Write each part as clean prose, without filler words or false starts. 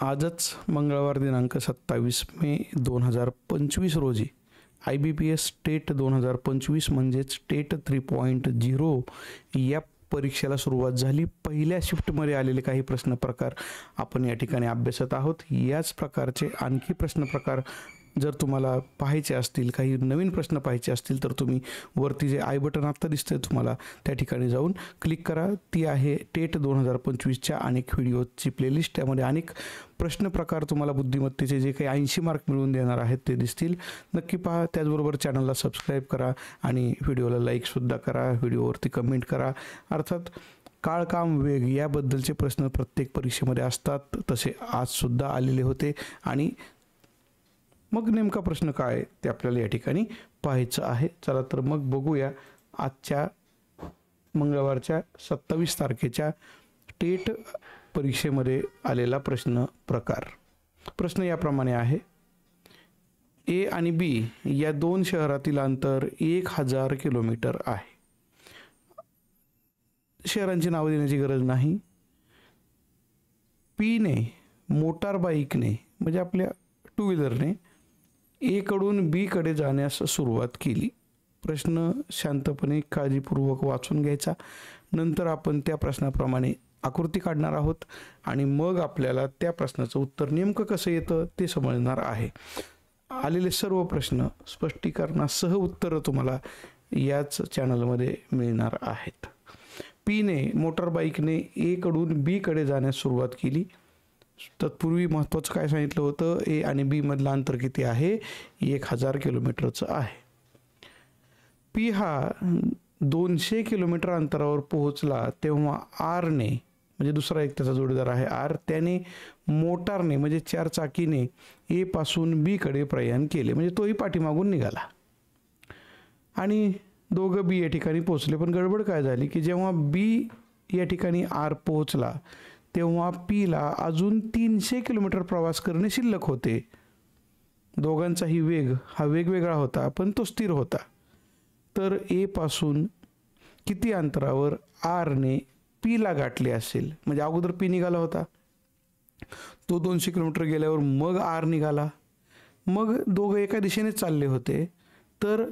आजच मंगळवार दिनांक 27 मे 2025 रोजी IBPS टेट 2025 म्हणजेच टेट 3.0 या परीक्षेला सुरुवात झाली। पहिल्या शिफ्टमध्ये आलेले काही प्रश्न प्रकार आपण या ठिकाणी अभ्यासत आहोत। याच प्रकारचे आणखी प्रश्न प्रकार जर तुम्हाला पाहायचे असतील, काही नवीन प्रश्न पाहायचे असतील, तर तुम्ही वरती जे आय बटन आता दिसतंय तुम्हाला त्या ठिकाणी जाऊन क्लिक करा। ती आहे टेट 2025 च्या अनेक व्हिडिओची प्लेलिस्ट। त्यामध्ये अनेक प्रश्न प्रकार तुम्हाला बुद्धिमत्तेचे जे काही 80 मार्क मिळवून देणार आहेत ते दिसतील। नक्की पहा। त्याचबरोबर चॅनलला सबस्क्राईब करा आणि व्हिडिओला लाईक सुद्धा करा, व्हिडिओवरती कमेंट करा। अर्थात काळ काम वेग याबद्दलचे प्रश्न प्रत्येक परीक्षेमध्ये असतात, तसे आज सुद्धा आलेले होते आणि मग नेमका प्रश्न काय ते आपल्याला या ठिकाणी पाहायचं आहे। चला तर मग बघूया आजच्या मंगळवारच्या 27 तारखेच्या टेट परीक्षेमध्ये आलेला प्रश्न प्रकार। प्रश्न याप्रमाणे आहे, ए आणि बी या दोन शहरातील अंतर 1000 किलोमीटर आहे। शहरांची नावे देण्याची गरज नाही। पी ने मोटार बाईकने म्हणजे आपल्या टू व्हीलरने ए कडून बी कडे जाण्यास सुरुवात केली। प्रश्न शांतपणे काळजीपूर्वक वाचून घ्यायचा, नंतर आपण त्या प्रश्नाप्रमाणे आकृती काढणार आहोत आणि मग आपल्याला त्या प्रश्नाचं उत्तर नेमकं कसं येतं ते समजणार आहे। आलेले सर्व प्रश्न स्पष्टीकरणासह उत्तरं तुम्हाला याच चॅनलमध्ये मिळणार आहेत। पी ने मोटार बाईकने ए कडून बी कडे जाण्यास सुरुवात केली। तत्पूर्वी महत्त्वाचं काय सांगितलं होतं, ए आणि बी मधलं अंतर किती आहे? 1000 किलोमीटरचं आहे। पी हा 200 किलोमीटर अंतरावर पोहोचला तेव्हा आर ने म्हणजे दुसरा एक त्याचा जोडीदार आहे आर, त्याने मोटारने म्हणजे चार चाकीने ए पासून बी कडे प्रयाण केले, म्हणजे तोही पाठीमागून निघाला आणि दोघं बी या ठिकाणी पोहोचले। पण गडबड काय झाली की जेव्हा बी या ठिकाणी आर पोहोचला तेव्हा पीला अजून 300 किलोमीटर प्रवास करणे शिल्लक होते। दोघांचाही वेग हा वेगवेगळा होता पण तो स्थिर होता। तर ए पासून किती अंतरावर आर ने पीला गाठले असेल? म्हणजे अगोदर पी निघाला होता, तो 200 किलोमीटर गेल्यावर मग आर निघाला, मग दोघं एका दिशेने चालले होते। तर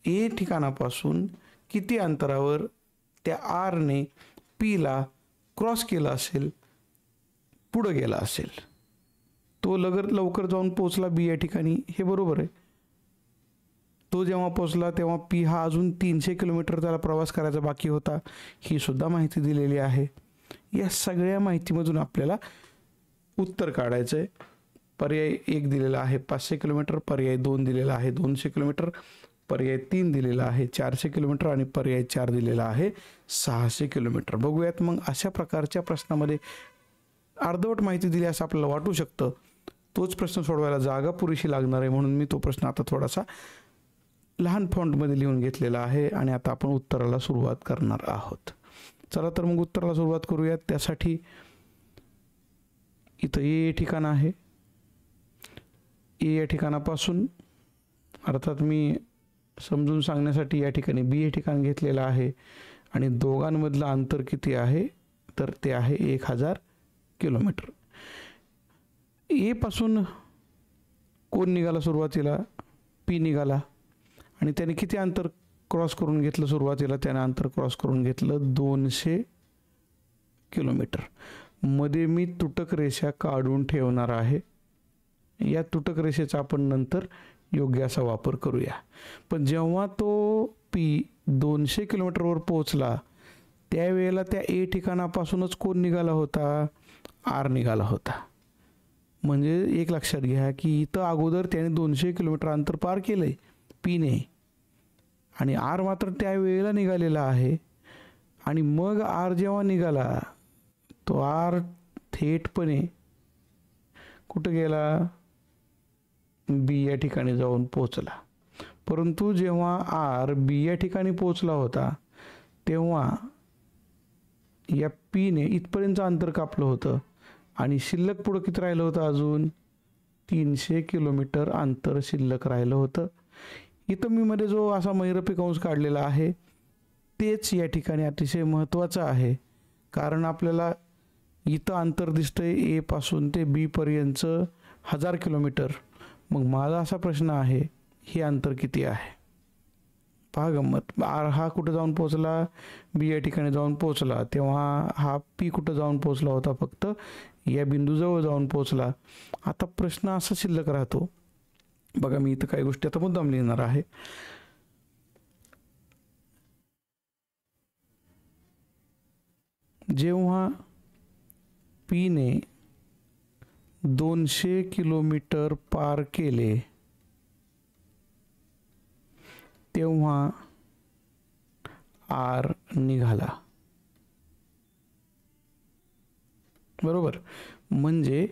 ए ठिकाणापासून किती अंतरावर त्या आर ने पीला क्रॉस केला असेल, पुढे गेला असेल? तो लवकर जाऊन पोहोचला बी या ठिकाणी, हे बरोबर आहे। तो जेव्हा पोहोचला तेव्हा पी हा अजून 300 किलोमीटर त्याला प्रवास करायचा बाकी होता, ही सुद्धा माहिती दिलेली आहे। या सगळ्या माहितीमधून आपल्याला उत्तर काढायचं आहे। पर्याय 1 दिलेला आहे 500 किलोमीटर, पर्याय 2 दिलेला आहे 200 किलोमीटर, पर्याय 3 दिलेला आहे 400 किलोमीटर आणि पर्याय 4 दिलेला आहे 600 किलोमीटर। बघूयात मग अशा प्रकारच्या प्रश्नामध्ये अर्धवट माहिती दिली असं आपल्याला वाटू शकतं। तोच प्रश्न सोडवायला जागा पुरेशी लागणार आहे, म्हणून मी तो प्रश्न आता थोडासा लहान फॉन्टमध्ये लिहून घेतलेला आहे आणि आता आपण उत्तराला सुरुवात करणार आहोत। चला तर मग उत्तराला सुरुवात करूयात। त्यासाठी इथं ए ठिकाण आहे, ए या ठिकाणापासून अर्थात मी समजून सांगण्यासाठी या ठिकाणी बी हे ठिकाण घेतलेलं आहे आणि दोघांमधलं अंतर किती आहे? तर ते आहे 1000 किलोमीटर। ए पासून कोण निघाला सुरुवातीला? पी निघाला आणि त्याने किती अंतर क्रॉस करून घेतलं? सुरुवातीला त्याने अंतर क्रॉस करून घेतलं 200 किलोमीटर। मध्ये मी तुटक रेषा काढून ठेवणार आहे, या तुटक रेषेचा आपण नंतर योग्य असा वापर करूया। पण जेव्हा तो पी 200 किलोमीटरवर पोहोचला त्यावेळेला त्या ए ठिकाणापासूनच कोण निघाला होता? आर निघाला होता। म्हणजे एक लक्षात घ्या की इथं अगोदर त्याने 200 किलोमीटर अंतर पार केलंय पीने आणि आर मात्र त्यावेळेला निघालेला आहे आणि मग आर जेव्हा निघाला तो आर थेटपणे कुठं गेला? बी या ठिकाणी जाऊन पोहोचला। परंतु जेव्हा आर बी या ठिकाणी पोहोचला होता तेव्हा या पीने इथपर्यंत अंतर कापलं होतं आणि शिल्लक पुढं किती राहिलं होतं? अजून 300 किलोमीटर अंतर शिल्लक राहिलं होतं। इथं मी मध्ये जो असा महिरपी कंस काढलेला आहे तेच या ठिकाणी अतिशय महत्त्वाचं आहे, कारण आपल्याला इथं अंतर दिसतंय ए पासून ते बी पर्यंत 1000 किलोमीटर. मग माझा असा प्रश्न आहे, हे अंतर किती आहे? पहा गंमत. आर हा कुठं जाऊन पोहोचला? बी या ठिकाणी जाऊन पोहोचला. तेव्हा हा पी कुठं जाऊन पोहोचला होता? फक्त या बिंदूजवळ जाऊन पोहोचला. आता प्रश्न असा शिल्लक राहतो. बघा, मी इथं काही गोष्टी आता मुद्दाम लिहिणार आहे. जेव्हा पी ने 200 किलोमीटर पार केले तेव्हा आर निघाला. बरोबर. म्हणजे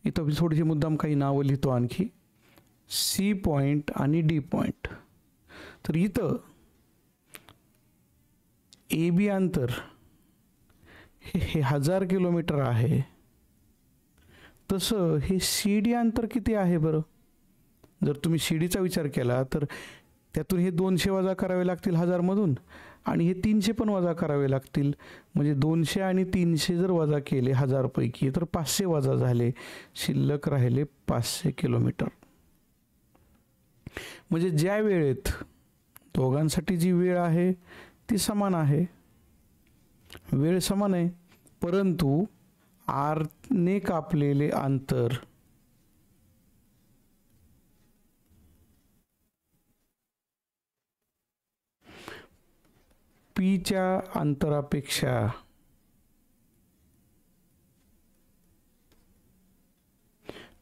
इथं थोडीशी मुद्दाम काही नावं लिहितो आणखी. सी पॉइंट आणि डी पॉइंट. तर इथं ए बी अंतर हे 1000 किलोमीटर आहे. तसं हे सी डी अंतर किती आहे बरं? जर तुम्ही सी डीचा विचार केला तर त्यातून हे 200 वजा करावे लागतील 1000 मधून, आणि हे 300 पण वजा करावे लागतील. म्हणजे 200 आणि 300 जर वजा केले 1000 पैकी तर 500 वजा झाले. शिल्लक राहिले 500 किलोमीटर. म्हणजे ज्या वेळेत दोघांसाठी जी वेळ आहे ती समान आहे, वेळ समान आहे, परंतु आर ने कापलेले अंतर पीच्या अंतरापेक्षा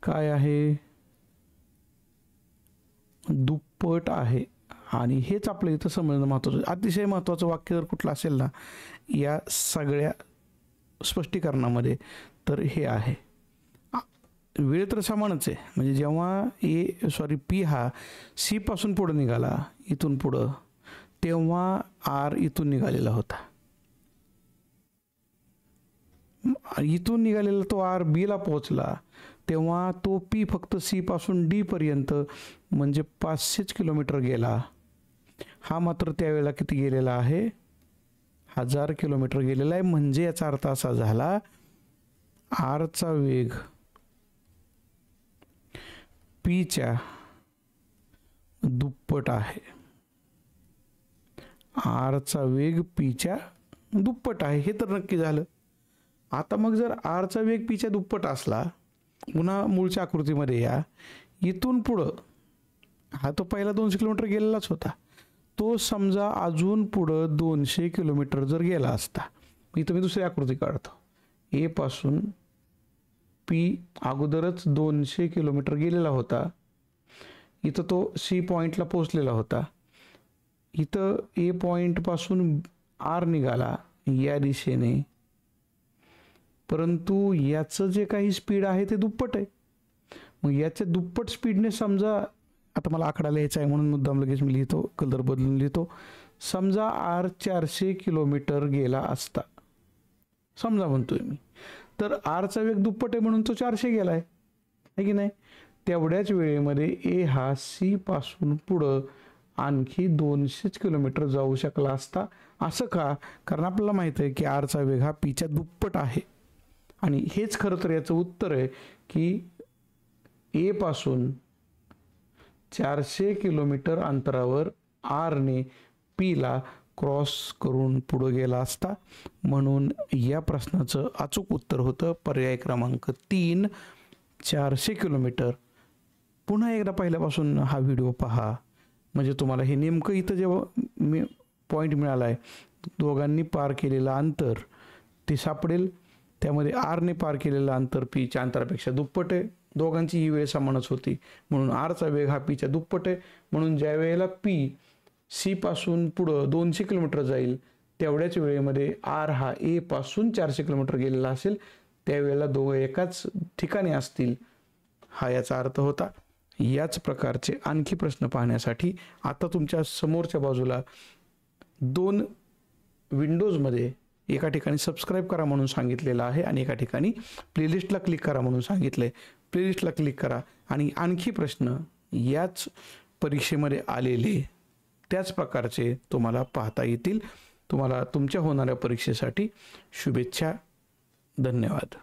काय आहे? दुप्पट आहे. आणि हेच आपलं इथं समजणं महत्त्वाचं. अतिशय महत्त्वाचं वाक्य जर कुठलं असेल ना या सगळ्या स्पष्टीकरणामध्ये तर हे आहे. वेळ तर समानच आहे. म्हणजे जेव्हा पी हा सी पासून पुढे निघाला, इथून पुढं, तेव्हा आर इथून निघालेला होता. इथून निघालेला तो आर बी ला पोहोचला तेव्हा तो पी फक्त सी पासून डी पर्यंत म्हणजे 500 किलोमीटर गेला. हा मात्र त्यावेळेला किती गेलेला आहे? 1000 किलोमीटर गेलेला आहे. म्हणजे याचा अर्थ असा झाला, आरचा वेग पीच्या दुप्पट आहे. आरचा वेग पीच्या दुप्पट आहे. हे तर नक्की झालं. आता मग जर आरचा वेग पीच्या दुप्पट असला, पुन्हा मूळच्या आकृतीमध्ये या, इथून पुढं हा तो पहिला 200 किलोमीटर गेलेलाच होता. तो समजा अजून पुढं 200 किलोमीटर जर गेला असता, इथं मी दुसरी आकृती काढतो. ए पासून पी अगोदरच 200 किलोमीटर गेलेला होता. इथं तो सी पॉइंटला पोहोचलेला होता. इथं ए पॉइंट पासून आर निघाला या दिशेने, परंतु याचं जे काही स्पीड आहे ते दुप्पट आहे. मग याच्या दुप्पट स्पीडने समजा, आता मला आकडा लिहायचा आहे म्हणून मुद्दाम लगेच मी लिहितो, कलर बदलून लिहितो. समजा आर 400 किलोमीटर गेला असता, समजा म्हणतोय मी, तर आरचा वेग दुप्पट आहे म्हणून तो 400 गेलाय, है की नाही? तेवढ्याच वेळेमध्ये ए हा सी पासून पुढं आणखी 200 किलोमीटर जाऊ शकला असता. असं का? कारण आपल्याला माहित आहे की आरचा वेग हा पीच्या दुप्पट आहे. आणि हेच खरं तर याचं उत्तर आहे की ए पासून 400 किलोमीटर अंतरावर आरने पीला क्रॉस करून पुढे गेला असता. म्हणून या प्रश्नाचं अचूक उत्तर होतं पर्याय क्रमांक 3, 400 किलोमीटर. पुन्हा एकदा पहिल्यापासून हा व्हिडिओ पहा, म्हणजे तुम्हाला हे नेमकं इथं जेव्हा पॉईंट मिळाला आहे, दोघांनी पार केलेलं अंतर ते सापडेल. त्यामध्ये आरने पार केलेलं अंतर पीच्या अंतरापेक्षा दुप्पट आहे. दोघांची ही वेळ समानच होती म्हणून आरचा वेग हा पीच्या दुप्पट आहे. म्हणून ज्या वेळेला पी सी पासून पुढं 200 किलोमीटर जाईल तेवढ्याच वेळेमध्ये आर हा ए पासून 400 किलोमीटर गेलेला असेल. त्यावेळेला दोघं एकाच ठिकाणी असतील, हा याचा अर्थ होता. याच प्रकारचे आणखी प्रश्न पाहण्यासाठी आता तुमच्या समोरच्या बाजूला 2 विंडोजमध्ये एका ठिकाणी सबस्क्राईब करा म्हणून सांगितलेलं आहे आणि एका ठिकाणी प्लेलिस्टला क्लिक करा म्हणून सांगितलंय. प्लेलिस्टला क्लिक करा आणि आणखी प्रश्न याच परीक्षेमध्ये आलेले त्याच प्रकारचे तुम्हाला पाहता येतील. तुम्हाला तुमच्या होणाऱ्या परीक्षेसाठी शुभेच्छा. धन्यवाद.